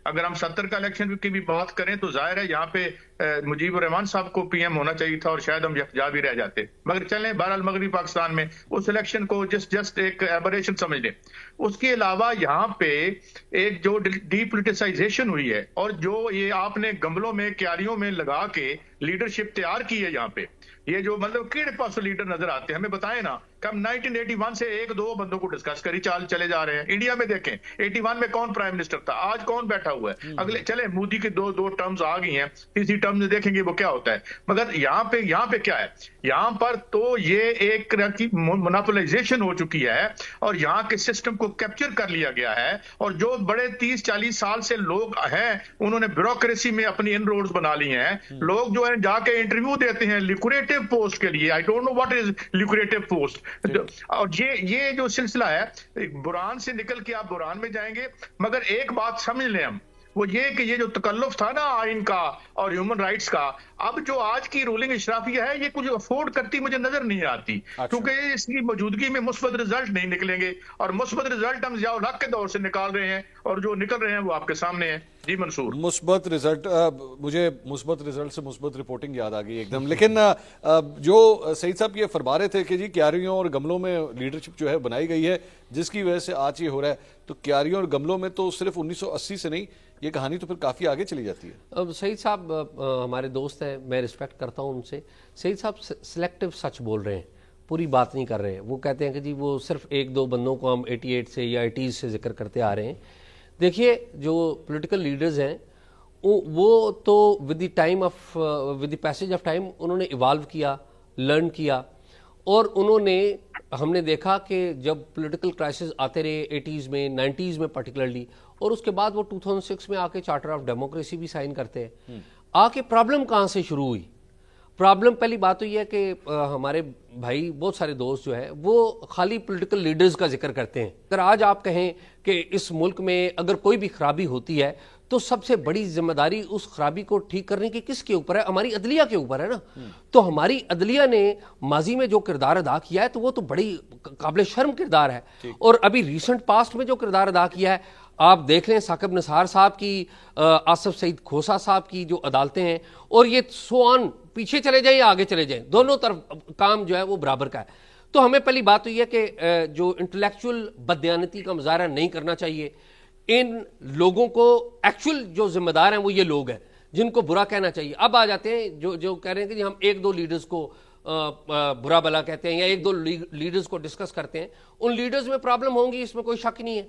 अगर हम 70 का इलेक्शन की भी बात करें तो जाहिर है यहाँ पे मुजीबुर रहमान साहब को पीएम होना चाहिए था और शायद हम यकजा भी रह जाते। मगर चलें, बहरहाल मगरबी पाकिस्तान में उस इलेक्शन को जस्ट एक एबरेशन समझ लें। उसके अलावा यहाँ पे एक जो डीपोलिटिसाइजेशन हुई है और जो ये आपने गमलों में क्यारियों में लगा के लीडरशिप तैयार की है यहाँ पे, ये जो मतलब कीड़े पासों लीडर नजर आते हैं, हमें बताएं ना कि हम 1981 से एक दो बंदों को डिस्कस करी चले जा रहे हैं। इंडिया में देखें 81 में कौन प्राइम मिनिस्टर था, आज कौन बैठा हुआ है। अगले चले मोदी की दो टर्म्स आ गई हैं, तीसरी टर्म में देखेंगे वो क्या होता है। मगर यहाँ पे क्या है, यहाँ पर तो ये एक तरह की मोनोपोलाइजेशन हो चुकी है और यहाँ के सिस्टम को कैप्चर कर लिया गया है। और जो बड़े 30-40 साल से लोग हैं उन्होंने ब्यूरोक्रेसी में अपनी इनरोड्स बना ली हैं। लोग जो है जाके इंटरव्यू देते हैं ल्यूक्रेटिव पोस्ट के लिए। I don't know what is lucrative post. और ये जो सिलसिला है, बुरहान से निकल के आप बुरहान में जाएंगे। मगर एक बात समझ लें हम, वो ये कि ये जो तकल्लुफ था ना आइन का और ह्यूमन राइट्स का, अब जो आज की रूलिंग इशराफिया है ये कुछ अफोर्ड करती मुझे नजर नहीं आती। क्योंकि इसकी मौजूदगी में मुस्बत रिजल्ट नहीं निकलेंगे और मुस्बत रिजल्ट हम जियाउल हक के दौर से निकाल रहे हैं और जो निकल रहे हैं वो आपके सामने है। जी मंसूर, मुस्बत रिजल्ट, मुझे मुस्बत रिजल्ट से मुस्बत रिपोर्टिंग याद आ गई एकदम। लेकिन जो सईद साहब ये फरमा रहे थे कि जी क्यारियों और गमलों में लीडरशिप जो है बनाई गई है जिसकी वजह से आज ये हो रहा है, तो क्यारियों और गमलों में तो सिर्फ 1980 से नहीं, ये कहानी तो फिर काफ़ी आगे चली जाती है। अब सईद साहब हमारे दोस्त हैं, मैं रिस्पेक्ट करता हूं उनसे। सईद साहब सिलेक्टिव सच बोल रहे हैं, पूरी बात नहीं कर रहे हैं। वो कहते हैं कि जी वो सिर्फ एक दो बंदों को हम 88 से या 80 से जिक्र करते आ रहे हैं। देखिए जो पॉलिटिकल लीडर्स हैं वो तो with the passage of time उन्होंने इवॉल्व किया, लर्न किया और उन्होंने, हमने देखा कि जब पॉलिटिकल क्राइसिस आते रहे 80s में 90s में पर्टिकुलरली, और उसके बाद वो 2006 में आके चार्टर ऑफ डेमोक्रेसी भी साइन करते हैं। आके प्रॉब्लम कहाँ से शुरू हुई? प्रॉब्लम पहली बात तो ये है कि हमारे भाई बहुत सारे दोस्त जो है वो खाली पॉलिटिकल लीडर्स का जिक्र करते हैं। अगर आज आप कहें कि इस मुल्क में अगर कोई भी खराबी होती है तो सबसे बड़ी जिम्मेदारी उस खराबी को ठीक करने की किसके ऊपर है? हमारी अदलिया के ऊपर है ना। तो हमारी अदलिया ने माजी में जो किरदार अदा किया है तो वो तो बड़ी काबिल शर्म किरदार है। और अभी रिसेंट पास्ट में जो किरदार अदा किया है, आप देख लें साकिब निसार साहब की, आसिफ सईद खोसा साहब की जो अदालतें हैं, और ये सो ऑन, पीछे चले जाएं या आगे चले जाएं, दोनों तरफ काम जो है वो बराबर का है। तो हमें पहली बात तो यह कि जो इंटेलेक्चुअल बदयानती का मुजाहरा नहीं करना चाहिए। इन लोगों को एक्चुअल जो जिम्मेदार हैं वो ये लोग हैं जिनको बुरा कहना चाहिए। अब आ जाते हैं जो कह रहे हैं कि हम एक दो लीडर्स को बुरा भला कहते हैं या एक दो लीडर्स को डिस्कस करते हैं। उन लीडर्स में प्रॉब्लम होंगी, इसमें कोई शक नहीं है।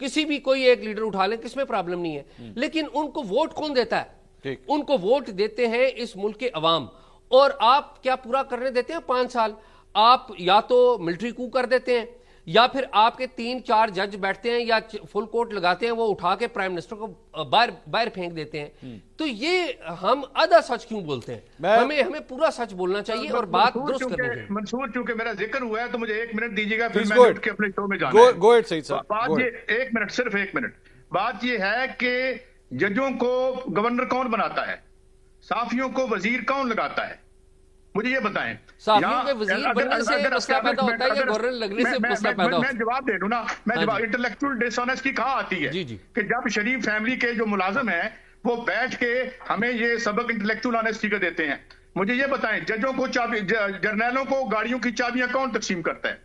किसी भी कोई एक लीडर उठा लें, किसमें प्रॉब्लम नहीं है। लेकिन उनको वोट कौन देता है? उनको वोट देते हैं इस मुल्क के अवाम। और आप क्या पूरा करने देते हैं 5 साल? आप या तो मिलिट्री कू कर देते हैं या फिर आपके 3-4 जज बैठते हैं या फुल कोर्ट लगाते हैं, वो उठा के प्राइम मिनिस्टर को बाहर फेंक देते हैं। तो ये हम आधा सच क्यों बोलते हैं? हमें पूरा सच बोलना चाहिए और बात दुरुस्त करनी चाहिए। मंसूर, चूंकि मेरा जिक्र हुआ है तो मुझे 1 मिनट दीजिएगा, फिर मैं उठ के अपने शो में जाना है। बात ये 1 मिनट, सिर्फ 1 मिनट। बात ये है कि जजों को गवर्नर कौन बनाता है, साफियों को वजीर कौन लगाता है, मुझे ये बताएं। साफियों के वजीर बनने से मसला पैदा होता है या गवर्नर लगने से मसला पैदा होता है? मैं जवाब दे दूं ना, मैं जवाब, इंटेलेक्चुअल डिसऑनेस्टी कहाँ आती है? कि जब शरीफ फैमिली के जो मुलाजिम हैं वो बैठ के हमें ये सबक इंटेलेक्चुअल ऑनेस्टी का देते हैं। मुझे ये बताएं, जजों को चाबी, जर्नैलों को गाड़ियों की चाबियां कौन तकसीम करता है?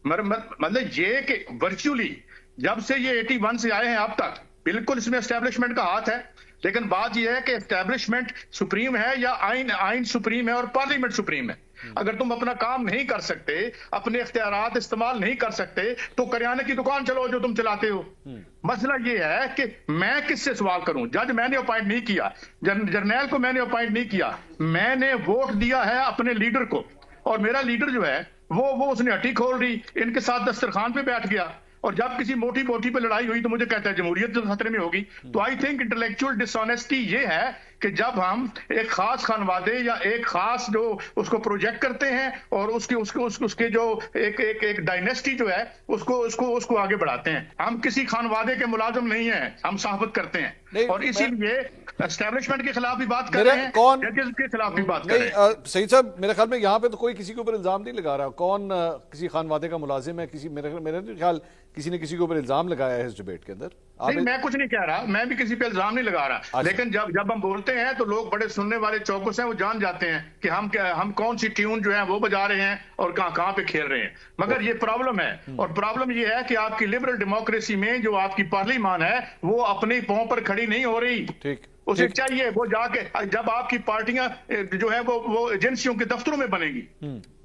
मतलब ये कि वर्चुअली जब से ये 81 से आए हैं अब तक बिल्कुल इसमें एस्टेब्लिशमेंट का हाथ है। लेकिन बात यह है कि एस्टेब्लिशमेंट सुप्रीम है या आइन सुप्रीम है और पार्लियामेंट सुप्रीम है। अगर तुम अपना काम नहीं कर सकते, अपने इख्तियारात इस्तेमाल नहीं कर सकते, तो करियाने की दुकान चलो जो तुम चलाते हो। मसला ये है कि मैं किससे सवाल करूं? जज मैंने अपॉइंट नहीं किया, जर्नैल को मैंने अपॉइंट नहीं किया, मैंने वोट दिया है अपने लीडर को। और मेरा लीडर जो है वो उसने हट्टी खोल दी, इनके साथ दस्तरखान पे बैठ गया और जब किसी मोटी मोटी पे लड़ाई हुई तो मुझे कहता है जमहूरियत जो खतरे में होगी। तो आई थिंक इंटेलेक्चुअल डिसऑनेस्टी ये है कि जब हम एक खास खानवादे या एक खास जो उसको प्रोजेक्ट करते हैं और उसके जो एक डायनेस्टी जो है उसको आगे बढ़ाते हैं। हम किसी खानवादे के मुलाजिम नहीं है, हम साहबत करते हैं और इसीलिए एस्टेब्लिशमेंट के खिलाफ भी बात कर रहे हैं, जजेस के खिलाफ भी बात कर रहे हैं। सही साहब, मेरे ख्याल में यहाँ पे तो कोई किसी के ऊपर इल्जाम नहीं लगा रहा। कौन किसी खानवादे का मुलाजिम है? मेरे ख्याल किसी ने किसी के ऊपर इल्जाम लगाया है इस डिबेट के अंदर। नहीं, मैं कुछ नहीं कह रहा, मैं भी किसी पे इल्जाम नहीं लगा रहा, लेकिन जब हम बोलते हैं तो लोग बड़े सुनने वाले चौकस हैं, वो जान जाते हैं कि हम कौन सी ट्यून जो है वो बजा रहे हैं और कहां पे खेल रहे हैं। मगर ये प्रॉब्लम है, और प्रॉब्लम ये है कि आपकी लिबरल डेमोक्रेसी में जो आपकी पार्लियामान है वो अपनी पांव पर खड़ी नहीं हो रही। ठीक, उसे चाहिए वो जाके, जब आपकी पार्टियां जो है वो एजेंसियों के दफ्तरों में बनेगी,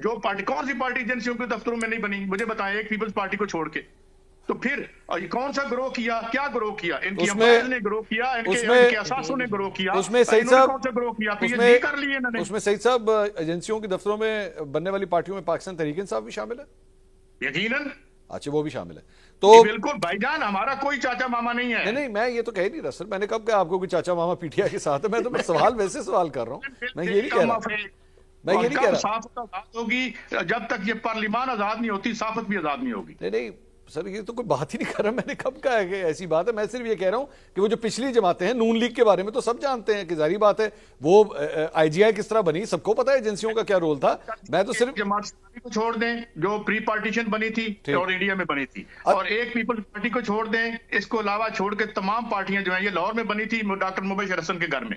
जो पार्टी, कौन सी पार्टी एजेंसियों के दफ्तरों में नहीं बनी, मुझे बताएं, एक पीपल्स पार्टी को छोड़ के। तो फिर कौन सा ग्रो किया, क्या ग्रो किया? इनकी एम्प्लॉयज ने ग्रो किया, इनके असासों ने ग्रो किया, उसमें सईद साहब कौन सा ग्रो किया? पीएचडी कर लिए इन्होंने। उसमें सईद साहब एजेंसियों के दफ्तरों में बनने वाली पार्टियों में पाकिस्तान तहरीक इंसाफ भी शामिल है? यकीनन। अच्छा, वो भी शामिल है। तो बिल्कुल भाईजान, हमारा कोई चाचा मामा नहीं है। नहीं, मैं ये तो कह नहीं रहा सर, मैंने कब कहा आपको कोई चाचा मामा पीटीआई के साथ है? मैं तो सवाल वैसे सवाल कर रहा हूँ, मैं ये नहीं कह रहा, मैं ये नहीं कह रहा। साफत आजाद होगी जब तक ये पार्लियामान आजाद नहीं होती, साफत भी आजाद नहीं होगी। नहीं सर, ये तो कोई बात ही नहीं कर रहा, मैंने कब कहा है कि ऐसी बात है। मैं सिर्फ ये कह रहा हूं कि वो जो पिछली जमातें हैं, नून लीग के बारे में तो सब जानते हैं कि जारी बात है वो आईजीआई किस तरह बनी, सबको पता है एजेंसियों का क्या रोल था। मैं तो सिर्फ जमात को छोड़ दें जो प्री पार्टीशन बनी थी और इंडिया में बनी थी, और एक पीपल्स पार्टी को छोड़ दें, इसको अलावा छोड़ के तमाम पार्टियां जो है ये लाहौर में बनी थी डॉक्टर मुबशर हसन के घर में,